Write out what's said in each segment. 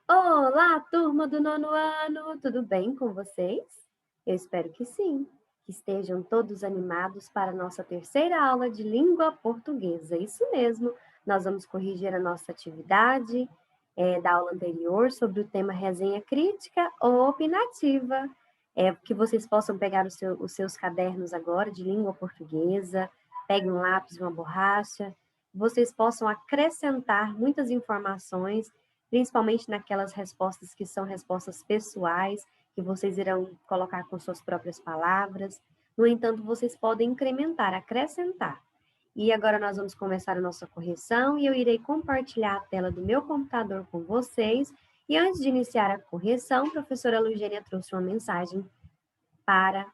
Olá, turma do nono ano, tudo bem com vocês? Eu espero que sim, que estejam todos animados para a nossa terceira aula de língua portuguesa. Isso mesmo, nós vamos corrigir a nossa atividade da aula anterior sobre o tema resenha crítica ou opinativa. Que vocês possam pegar os seus cadernos agora de língua portuguesa, peguem um lápis e uma borracha, vocês possam acrescentar muitas informações principalmente naquelas respostas que são respostas pessoais, que vocês irão colocar com suas próprias palavras. No entanto, vocês podem incrementar, acrescentar. E agora nós vamos começar a nossa correção e eu irei compartilhar a tela do meu computador com vocês. E antes de iniciar a correção, a professora Lugênia trouxe uma mensagem para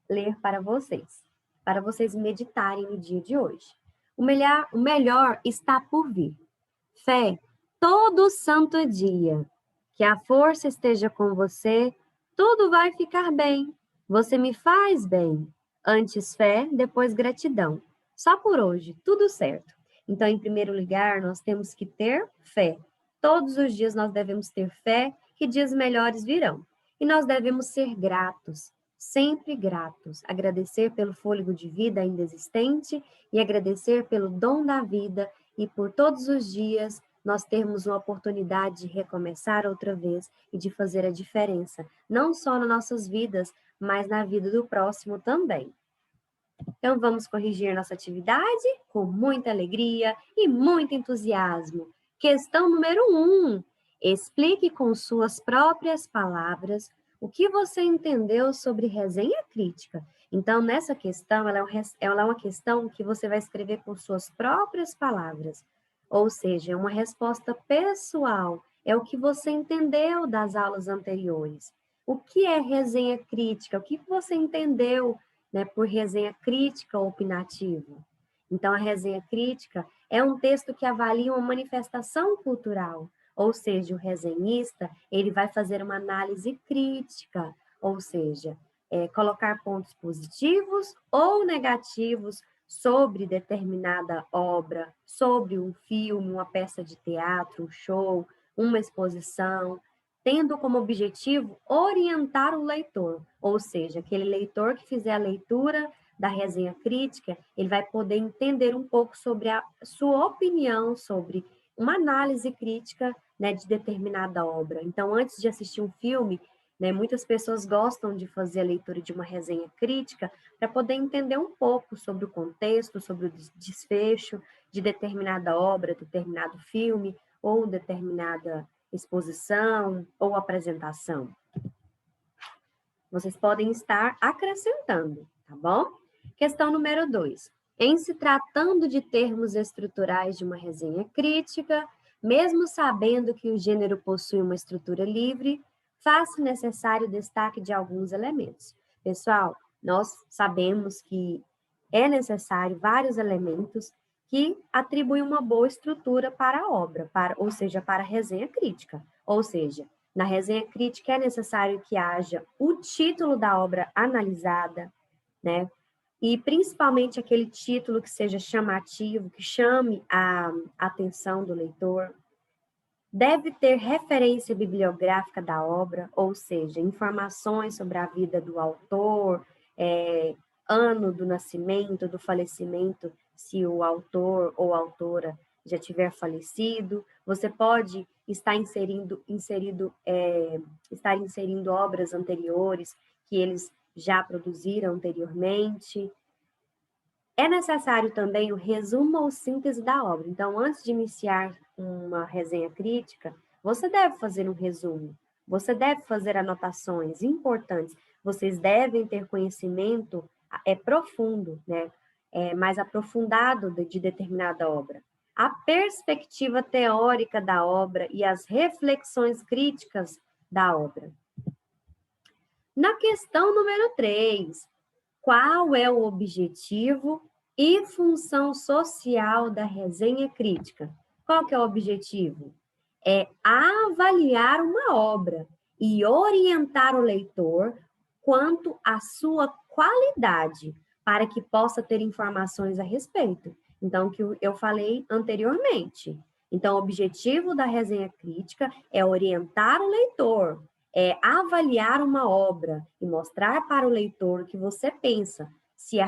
ler para vocês meditarem no dia de hoje. O melhor está por vir. Fé, todo santo dia. Que a força esteja com você, tudo vai ficar bem. Você me faz bem. Antes fé, depois gratidão. Só por hoje, tudo certo. Então, em primeiro lugar, nós temos que ter fé. Todos os dias nós devemos ter fé que dias melhores virão. E nós devemos ser gratos, sempre gratos. Agradecer pelo fôlego de vida ainda existente e agradecer pelo dom da vida e por todos os dias nós termos uma oportunidade de recomeçar outra vez e de fazer a diferença, não só nas nossas vidas, mas na vida do próximo também. Então, vamos corrigir nossa atividade com muita alegria e muito entusiasmo. Questão número 1. Explique com suas próprias palavras o que você entendeu sobre resenha crítica. Então, nessa questão, ela é uma questão que você vai escrever com suas próprias palavras. Ou seja, é uma resposta pessoal. É o que você entendeu das aulas anteriores. O que é resenha crítica? O que você entendeu, né, por resenha crítica ou opinativa? Então, a resenha crítica é um texto que avalia uma manifestação cultural, ou seja, o resenhista ele vai fazer uma análise crítica, ou seja, colocar pontos positivos ou negativos sobre determinada obra, sobre um filme, uma peça de teatro, um show, uma exposição, tendo como objetivo orientar o leitor, ou seja, aquele leitor que fizer a leitura da resenha crítica, ele vai poder entender um pouco sobre a sua opinião sobre uma análise crítica, né, de determinada obra. Então, antes de assistir um filme, né, muitas pessoas gostam de fazer a leitura de uma resenha crítica para poder entender um pouco sobre o contexto, sobre o desfecho de determinada obra, determinado filme ou determinada exposição ou apresentação. Vocês podem estar acrescentando, tá bom? Questão número 2. Em se tratando de termos estruturais de uma resenha crítica, mesmo sabendo que o gênero possui uma estrutura livre, faz-se necessário o destaque de alguns elementos. Pessoal, nós sabemos que é necessário vários elementos que atribuem uma boa estrutura para a obra, ou seja, para a resenha crítica. Ou seja, na resenha crítica é necessário que haja o título da obra analisada, né? E principalmente aquele título que seja chamativo, que chame a atenção do leitor. Deve ter referência bibliográfica da obra, ou seja, informações sobre a vida do autor, ano do nascimento, do falecimento, se o autor ou autora já tiver falecido. Você pode estar estar inserindo obras anteriores que eles já produziram anteriormente. É necessário também o resumo ou síntese da obra. Então, antes de iniciar uma resenha crítica, você deve fazer um resumo, você deve fazer anotações importantes, vocês devem ter conhecimento profundo, né? Mais aprofundado de determinada obra. A perspectiva teórica da obra e as reflexões críticas da obra. Na questão número 3, qual é o objetivo e função social da resenha crítica? Qual que é o objetivo? É avaliar uma obra e orientar o leitor quanto à sua qualidade, para que possa ter informações a respeito. Então, que eu falei anteriormente. Então, o objetivo da resenha crítica é orientar o leitor, é avaliar uma obra e mostrar para o leitor o que você pensa, se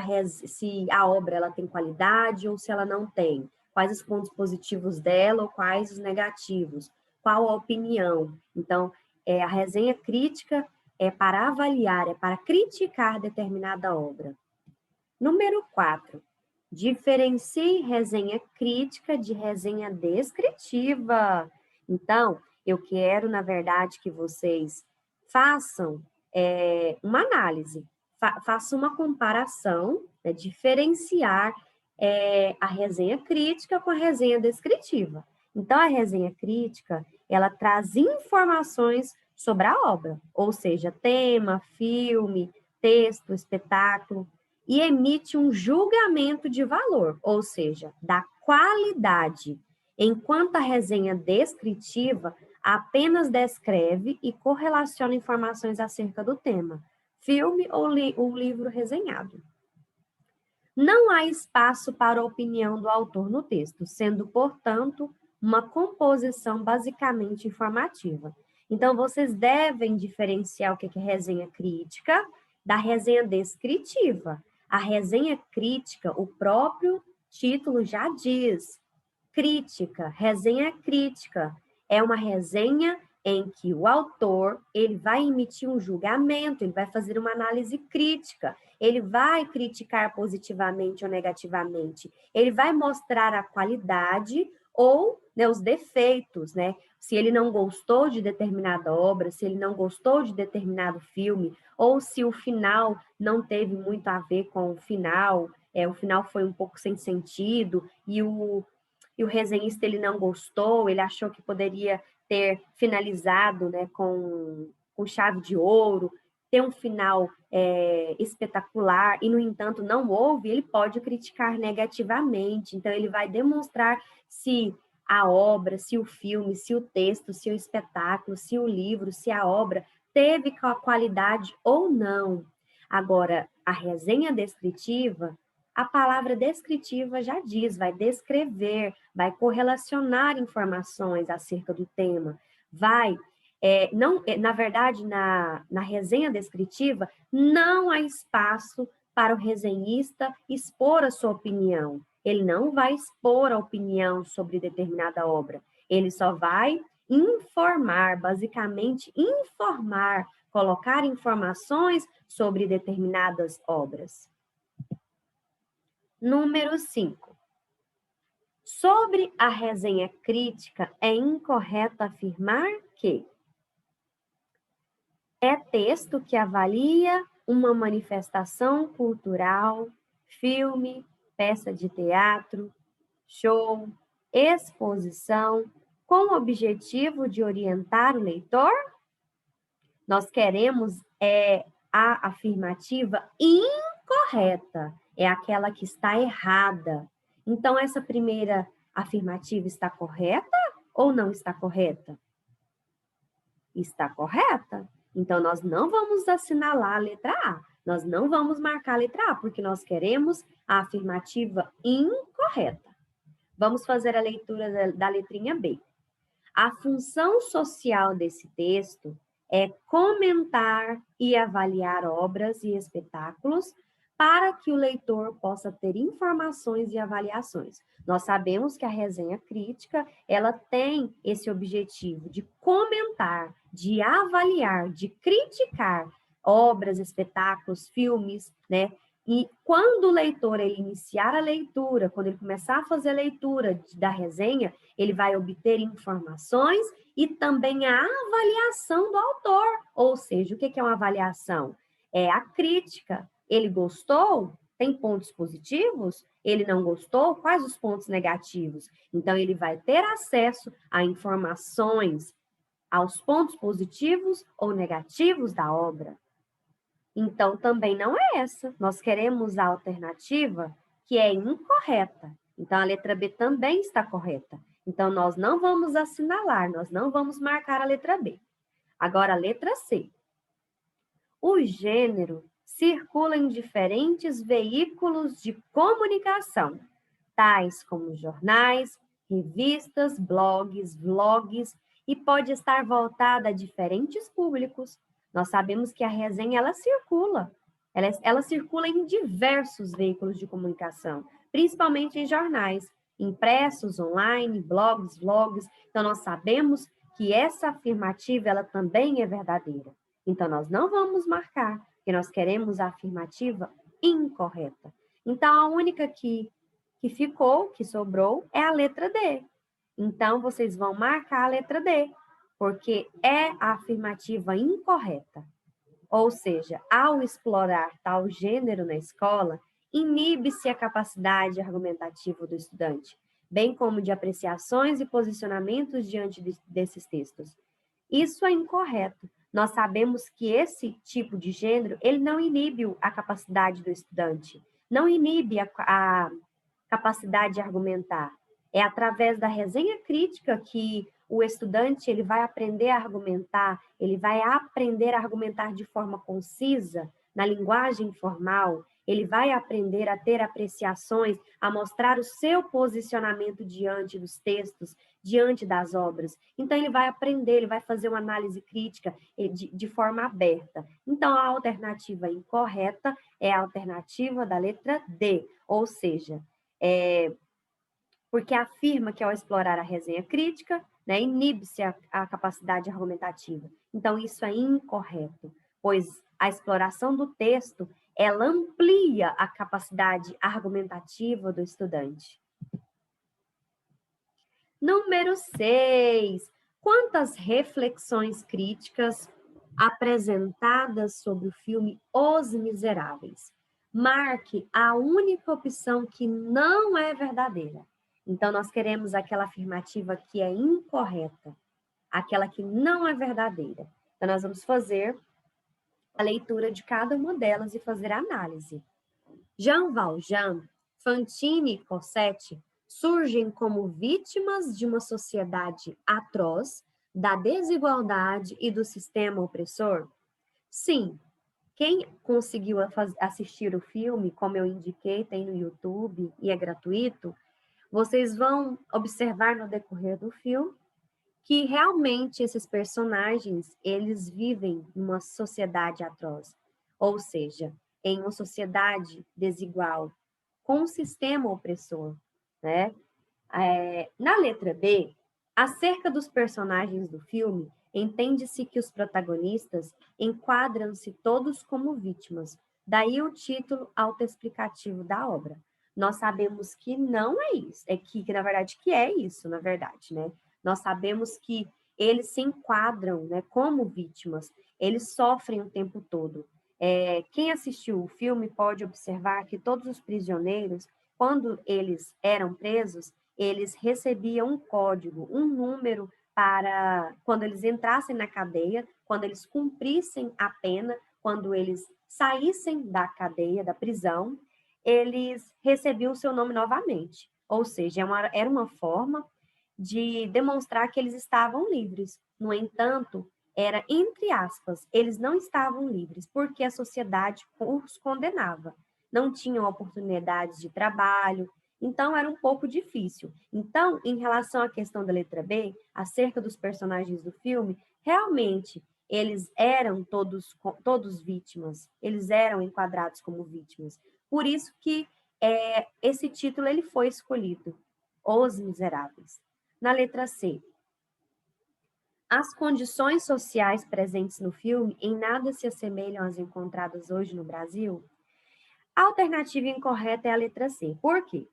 a obra ela tem qualidade ou se ela não tem, quais os pontos positivos dela ou quais os negativos, qual a opinião. Então, a resenha crítica é para avaliar, é para criticar determinada obra. Número 4. Diferencie resenha crítica de resenha descritiva. Então, eu quero, na verdade, que vocês façam uma análise, façam uma comparação, diferenciar a resenha crítica com a resenha descritiva. Então, a resenha crítica, ela traz informações sobre a obra, ou seja, tema, filme, texto, espetáculo, e emite um julgamento de valor, ou seja, da qualidade, enquanto a resenha descritiva apenas descreve e correlaciona informações acerca do tema, filme ou o livro resenhado. Não há espaço para a opinião do autor no texto, sendo, portanto, uma composição basicamente informativa. Então, vocês devem diferenciar o que é resenha crítica da resenha descritiva. A resenha crítica, o próprio título já diz, crítica, resenha crítica. É uma resenha em que o autor ele vai emitir um julgamento, ele vai fazer uma análise crítica, ele vai criticar positivamente ou negativamente, ele vai mostrar a qualidade ou os defeitos, né? Se ele não gostou de determinada obra, se ele não gostou de determinado filme, ou se o final não teve muito a ver com o final foi um pouco sem sentido, e o resenhista ele não gostou, ele achou que poderia ter finalizado, né, com chave de ouro, ter um final espetacular, e, no entanto, não houve, ele pode criticar negativamente. Então, ele vai demonstrar se a obra, se o filme, se o texto, se o espetáculo, se o livro, se a obra teve qualidade ou não. Agora, a resenha descritiva, a palavra descritiva já diz, vai descrever, vai correlacionar informações acerca do tema, na verdade, na resenha descritiva, não há espaço para o resenhista expor a sua opinião. Ele não vai expor a opinião sobre determinada obra. Ele só vai informar, basicamente informar, colocar informações sobre determinadas obras. Número 5. Sobre a resenha crítica, é incorreto afirmar que é texto que avalia uma manifestação cultural, filme, peça de teatro, show, exposição, com o objetivo de orientar o leitor? Nós queremos a afirmativa incorreta, é aquela que está errada. Então, essa primeira afirmativa está correta ou não está correta? Está correta. Então, nós não vamos assinalar a letra A, nós não vamos marcar a letra A, porque nós queremos a afirmativa incorreta. Vamos fazer a leitura da letrinha B. A função social desse texto é comentar e avaliar obras e espetáculos para que o leitor possa ter informações e avaliações. Nós sabemos que a resenha crítica, ela tem esse objetivo de comentar, de avaliar, de criticar obras, espetáculos, filmes, né? E quando o leitor ele iniciar a leitura, quando ele começar a fazer a leitura da resenha, ele vai obter informações e também a avaliação do autor. Ou seja, o que é uma avaliação? É a crítica. Ele gostou? Tem pontos positivos? Ele não gostou? Quais os pontos negativos? Então, ele vai ter acesso a informações, aos pontos positivos ou negativos da obra. Então, também não é essa. Nós queremos a alternativa que é incorreta. Então, a letra B também está correta. Então, nós não vamos assinalar, nós não vamos marcar a letra B. Agora, a letra C. O gênero circula em diferentes veículos de comunicação, tais como jornais, revistas, blogs, vlogs, e pode estar voltada a diferentes públicos. Nós sabemos que a resenha, ela circula em diversos veículos de comunicação, principalmente em jornais, impressos, online, blogs, vlogs. Então, nós sabemos que essa afirmativa, ela também é verdadeira. Então, nós não vamos marcar, porque nós queremos a afirmativa incorreta. Então, a única que sobrou, é a letra D. Então, vocês vão marcar a letra D, porque é a afirmativa incorreta. Ou seja, ao explorar tal gênero na escola, inibe-se a capacidade argumentativa do estudante, bem como de apreciações e posicionamentos diante desses textos. Isso é incorreto. Nós sabemos que esse tipo de gênero, ele não inibe a capacidade do estudante, não inibe a capacidade de argumentar. É através da resenha crítica que o estudante ele vai aprender a argumentar, ele vai aprender a argumentar de forma concisa, na linguagem formal, ele vai aprender a ter apreciações, a mostrar o seu posicionamento diante dos textos, diante das obras. Então, ele vai aprender, ele vai fazer uma análise crítica de forma aberta. Então, a alternativa incorreta é a alternativa da letra D, ou seja, porque afirma que ao explorar a resenha crítica, né, inibe-se a capacidade argumentativa. Então, isso é incorreto, pois a exploração do texto, ela amplia a capacidade argumentativa do estudante. Número 6. Quantas reflexões críticas apresentadas sobre o filme Os Miseráveis? Marque a única opção que não é verdadeira. Então, nós queremos aquela afirmativa que é incorreta, aquela que não é verdadeira. Então, nós vamos fazer a leitura de cada uma delas e fazer a análise. Jean Valjean, Fantine e Cosette surgem como vítimas de uma sociedade atroz, da desigualdade e do sistema opressor? Sim. Quem conseguiu assistir o filme, como eu indiquei, tem no YouTube e é gratuito, vocês vão observar no decorrer do filme que realmente esses personagens, eles vivem numa sociedade atroz, ou seja, em uma sociedade desigual, com um sistema opressor, né? Na letra B, acerca dos personagens do filme, entende-se que os protagonistas enquadram-se todos como vítimas, daí o título autoexplicativo da obra. Nós sabemos que não é isso, na verdade, que é isso, na verdade, né? Nós sabemos que eles se enquadram, né, como vítimas, eles sofrem o tempo todo. Quem assistiu o filme pode observar que todos os prisioneiros, quando eles eram presos, eles recebiam um código, um número para quando eles entrassem na cadeia, quando eles cumprissem a pena, quando eles saíssem da cadeia, da prisão, eles recebiam o seu nome novamente. Ou seja, era uma forma de demonstrar que eles estavam livres. No entanto, era entre aspas, eles não estavam livres porque a sociedade os condenava. Não tinham oportunidades de trabalho, então era um pouco difícil. Então, em relação à questão da letra B, acerca dos personagens do filme, realmente eles eram todos vítimas, eles eram enquadrados como vítimas. Por isso que esse título ele foi escolhido, Os Miseráveis. Na letra C, as condições sociais presentes no filme em nada se assemelham às encontradas hoje no Brasil? A alternativa incorreta é a letra C. Por quê?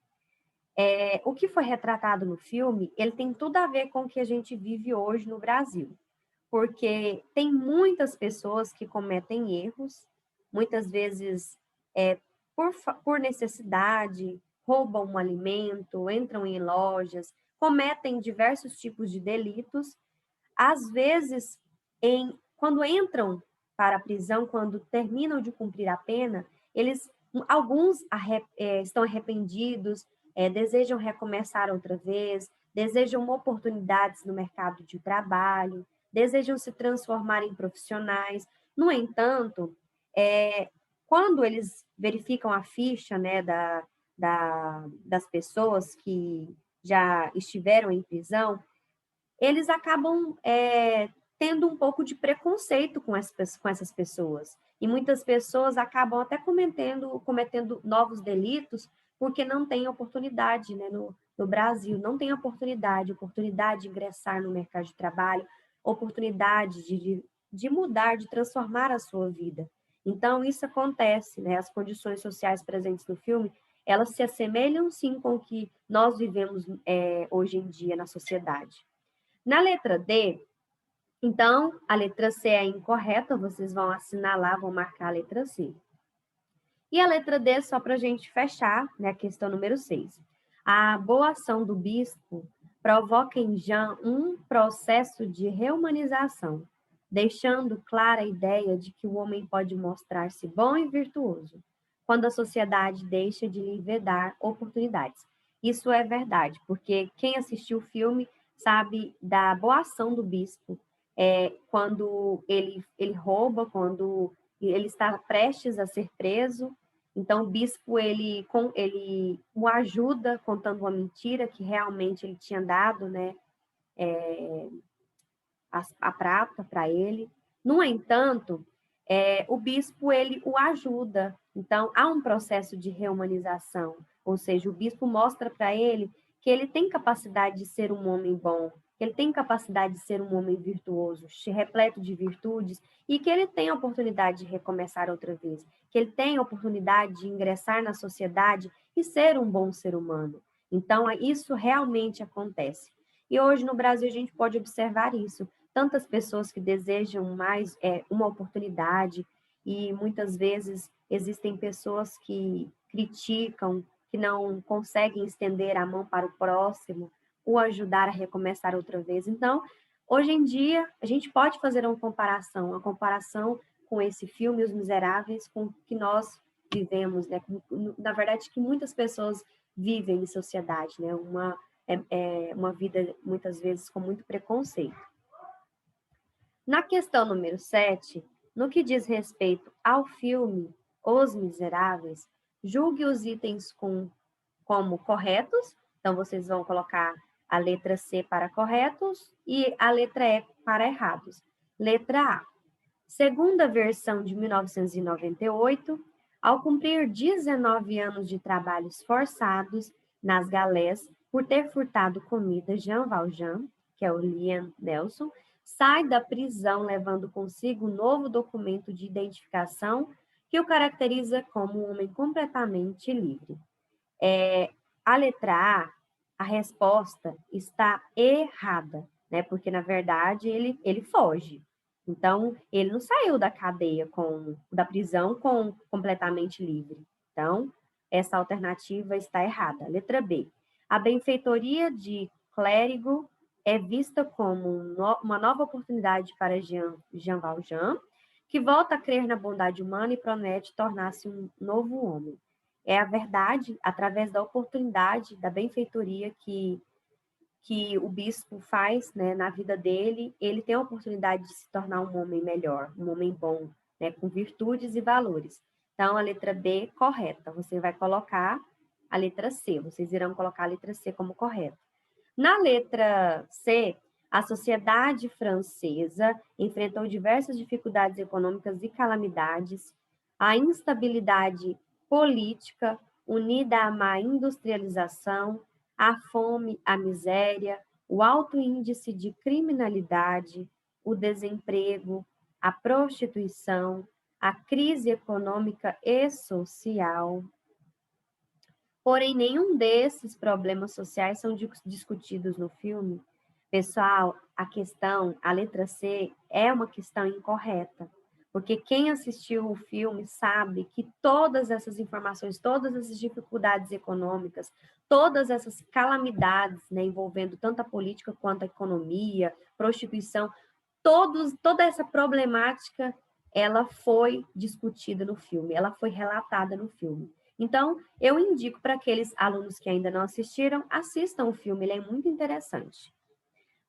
O que foi retratado no filme, ele tem tudo a ver com o que a gente vive hoje no Brasil. Porque tem muitas pessoas que cometem erros, muitas vezes por necessidade, roubam um alimento, entram em lojas, cometem diversos tipos de delitos. Às vezes, quando entram para a prisão, quando terminam de cumprir a pena, alguns estão arrependidos, desejam recomeçar outra vez, desejam oportunidades no mercado de trabalho, desejam se transformar em profissionais. No entanto, quando eles verificam a ficha, né, das pessoas que já estiveram em prisão, eles acabam tendo um pouco de preconceito com essas pessoas. E muitas pessoas acabam até cometendo novos delitos porque não têm oportunidade, né, no Brasil, não tem oportunidade de ingressar no mercado de trabalho, oportunidade de mudar, de transformar a sua vida. Então, isso acontece, né? As condições sociais presentes no filme, elas se assemelham, sim, com o que nós vivemos hoje em dia na sociedade. Na letra D, então, a letra C é incorreta, vocês vão assinalar, vão marcar a letra C. E a letra D, só para a gente fechar, né, a questão número 6. A boa ação do bispo provoca em Jean um processo de reumanização, deixando clara a ideia de que o homem pode mostrar-se bom e virtuoso, quando a sociedade deixa de lhe vedar oportunidades. Isso é verdade, porque quem assistiu o filme sabe da boa ação do bispo, quando ele rouba, quando ele está prestes a ser preso. Então, o bispo, ele o ajuda contando uma mentira que realmente ele tinha dado, né, a prata para ele. No entanto, o bispo, ele o ajuda. Então, há um processo de reumanização, ou seja, o bispo mostra para ele que ele tem capacidade de ser um homem bom, que ele tem capacidade de ser um homem virtuoso, repleto de virtudes, e que ele tem a oportunidade de recomeçar outra vez, que ele tem a oportunidade de ingressar na sociedade e ser um bom ser humano. Então, isso realmente acontece. E hoje no Brasil a gente pode observar isso. Tantas pessoas que desejam mais uma oportunidade e muitas vezes existem pessoas que criticam, que não conseguem estender a mão para o próximo ou ajudar a recomeçar outra vez. Então, hoje em dia, a gente pode fazer uma comparação com esse filme, Os Miseráveis, com o que nós vivemos, né? Na verdade, que muitas pessoas vivem em sociedade, né? Uma vida, muitas vezes, com muito preconceito. Na questão número 7, no que diz respeito ao filme Os Miseráveis, julgue os itens como corretos. Então, vocês vão colocar a letra C para corretos e a letra E para errados. Letra A. Segundo a versão de 1998, ao cumprir 19 anos de trabalhos forçados nas galés por ter furtado comida, Jean Valjean, que é o Liam Nelson, sai da prisão levando consigo um novo documento de identificação que o caracteriza como um homem completamente livre. A letra A, a resposta está errada, né? Porque, na verdade, ele foge. Então, ele não saiu da cadeia, da prisão completamente livre. Então, essa alternativa está errada. Letra B. A benfeitoria de clérigo é vista como uma nova oportunidade para Jean Valjean, que volta a crer na bondade humana e promete tornar-se um novo homem. É a verdade, através da oportunidade, da benfeitoria que o bispo faz, né, na vida dele, ele tem a oportunidade de se tornar um homem melhor, um homem bom, né, com virtudes e valores. Então, a letra B, correta. Você vai colocar a letra C. Vocês irão colocar a letra C como correta. Na letra C, a sociedade francesa enfrentou diversas dificuldades econômicas e calamidades. A instabilidade política, unida à má industrialização, a fome, a miséria, o alto índice de criminalidade, o desemprego, a prostituição, a crise econômica e social. Porém, nenhum desses problemas sociais são discutidos no filme. Pessoal, a letra C, é uma questão incorreta, porque quem assistiu o filme sabe que todas essas informações, todas essas dificuldades econômicas, todas essas calamidades, né, envolvendo tanto a política quanto a economia, prostituição, toda essa problemática, ela foi discutida no filme, ela foi relatada no filme. Então, eu indico para aqueles alunos que ainda não assistiram, assistam o filme, ele é muito interessante.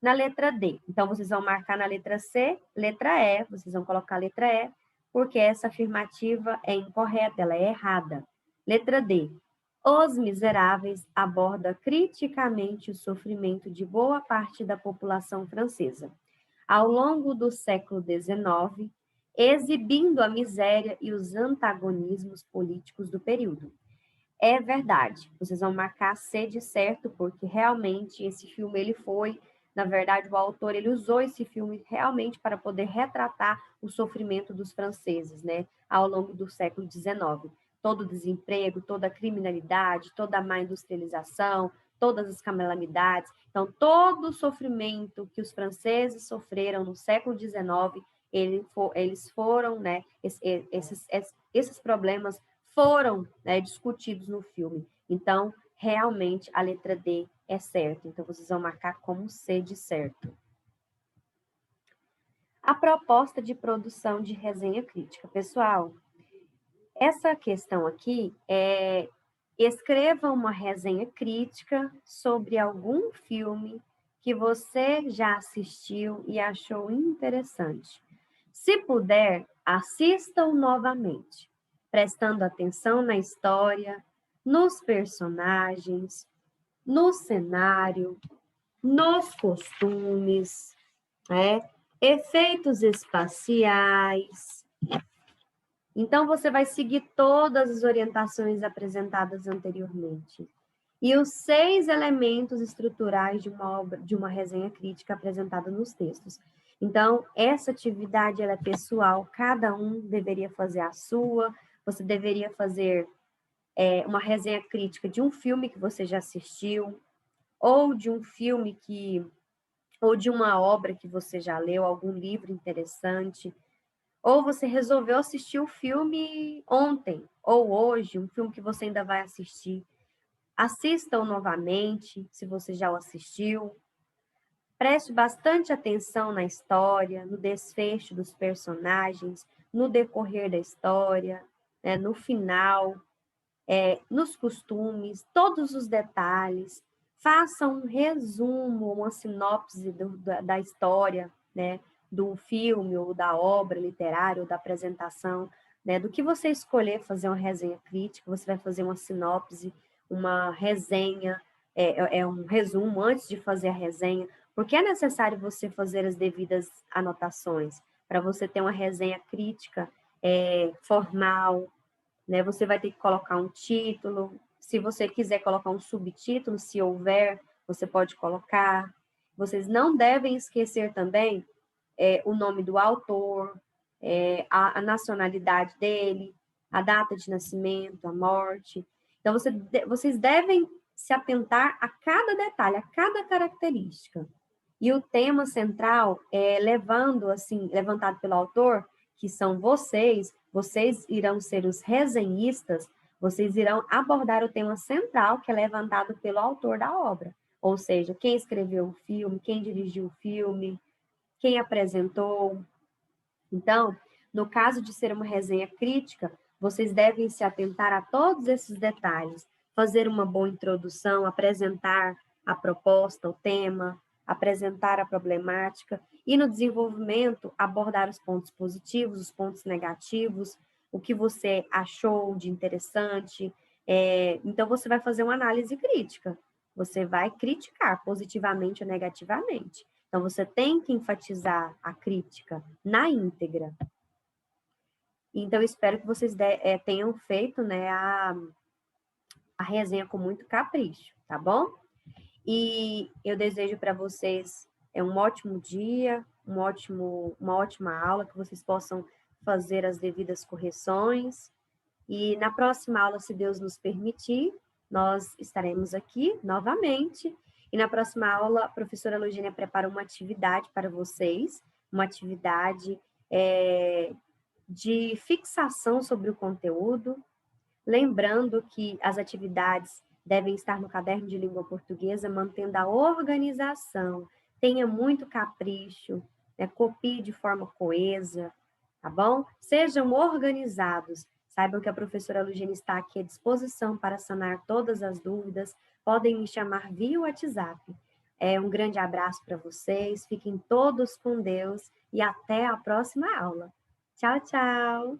Na letra D, então vocês vão marcar na letra C, letra E, vocês vão colocar a letra E, porque essa afirmativa é incorreta, ela é errada. Letra D, Os Miseráveis aborda criticamente o sofrimento de boa parte da população francesa, ao longo do século XIX, exibindo a miséria e os antagonismos políticos do período. É verdade, vocês vão marcar C de certo, porque realmente esse filme ele foi, na verdade, o autor ele usou esse filme realmente para poder retratar o sofrimento dos franceses, né, ao longo do século XIX. Todo o desemprego, toda a criminalidade, toda a má industrialização, todas as calamidades. Então, todo o sofrimento que os franceses sofreram no século XIX, eles foram, né, esses problemas foram, né, discutidos no filme. Então, realmente, a letra D é certa. Então, vocês vão marcar como C de certo. A proposta de produção de resenha crítica. Pessoal, essa questão aqui é: escreva uma resenha crítica sobre algum filme que você já assistiu e achou interessante. Se puder, assista-o novamente, prestando atenção na história, nos personagens, no cenário, nos costumes, né? Efeitos espaciais. Então, você vai seguir todas as orientações apresentadas anteriormente. E os 6 elementos estruturais de uma obra, de uma resenha crítica apresentada nos textos. Então, essa atividade ela é pessoal, cada um deveria fazer a sua, você deveria fazer uma resenha crítica de um filme que você já assistiu, ou de um filme ou de uma obra que você já leu, algum livro interessante, ou você resolveu assistir o filme ontem, ou hoje, um filme que você ainda vai assistir. Assista-o novamente, se você já o assistiu. Preste bastante atenção na história, no desfecho dos personagens, no decorrer da história, né, no final, nos costumes, todos os detalhes. Faça um resumo, uma sinopse da história, né, do filme ou da obra literária ou da apresentação, né, do que você escolher fazer uma resenha crítica, você vai fazer uma sinopse, uma resenha, um resumo antes de fazer a resenha, porque é necessário você fazer as devidas anotações para você ter uma resenha crítica formal, né? Você vai ter que colocar um título. Se você quiser colocar um subtítulo, se houver, você pode colocar. Vocês não devem esquecer também o nome do autor, a nacionalidade dele, a data de nascimento, a morte. Então, vocês devem se atentar a cada detalhe, a cada característica. E o tema central é levantado pelo autor, que são vocês irão ser os resenhistas, vocês irão abordar o tema central que é levantado pelo autor da obra. Ou seja, quem escreveu o filme, quem dirigiu o filme, quem apresentou. Então, no caso de ser uma resenha crítica, vocês devem se atentar a todos esses detalhes, fazer uma boa introdução, apresentar a proposta, o tema, apresentar a problemática e no desenvolvimento abordar os pontos positivos, os pontos negativos, o que você achou de interessante. Então, você vai fazer uma análise crítica. Você vai criticar positivamente ou negativamente. Então, você tem que enfatizar a crítica na íntegra. Então, espero que vocês tenham feito, né, a resenha com muito capricho, tá bom? E eu desejo para vocês um ótimo dia, uma ótima aula, que vocês possam fazer as devidas correções. E na próxima aula, se Deus nos permitir, nós estaremos aqui novamente. E na próxima aula, a professora Lugênia prepara uma atividade para vocês, uma atividade de fixação sobre o conteúdo, lembrando que as atividades devem estar no caderno de língua portuguesa, mantendo a organização, tenha muito capricho, né? Copie de forma coesa, tá bom? Sejam organizados. Saibam que a professora Lugene está aqui à disposição para sanar todas as dúvidas. Podem me chamar via WhatsApp. Um grande abraço para vocês. Fiquem todos com Deus e até a próxima aula. Tchau, tchau!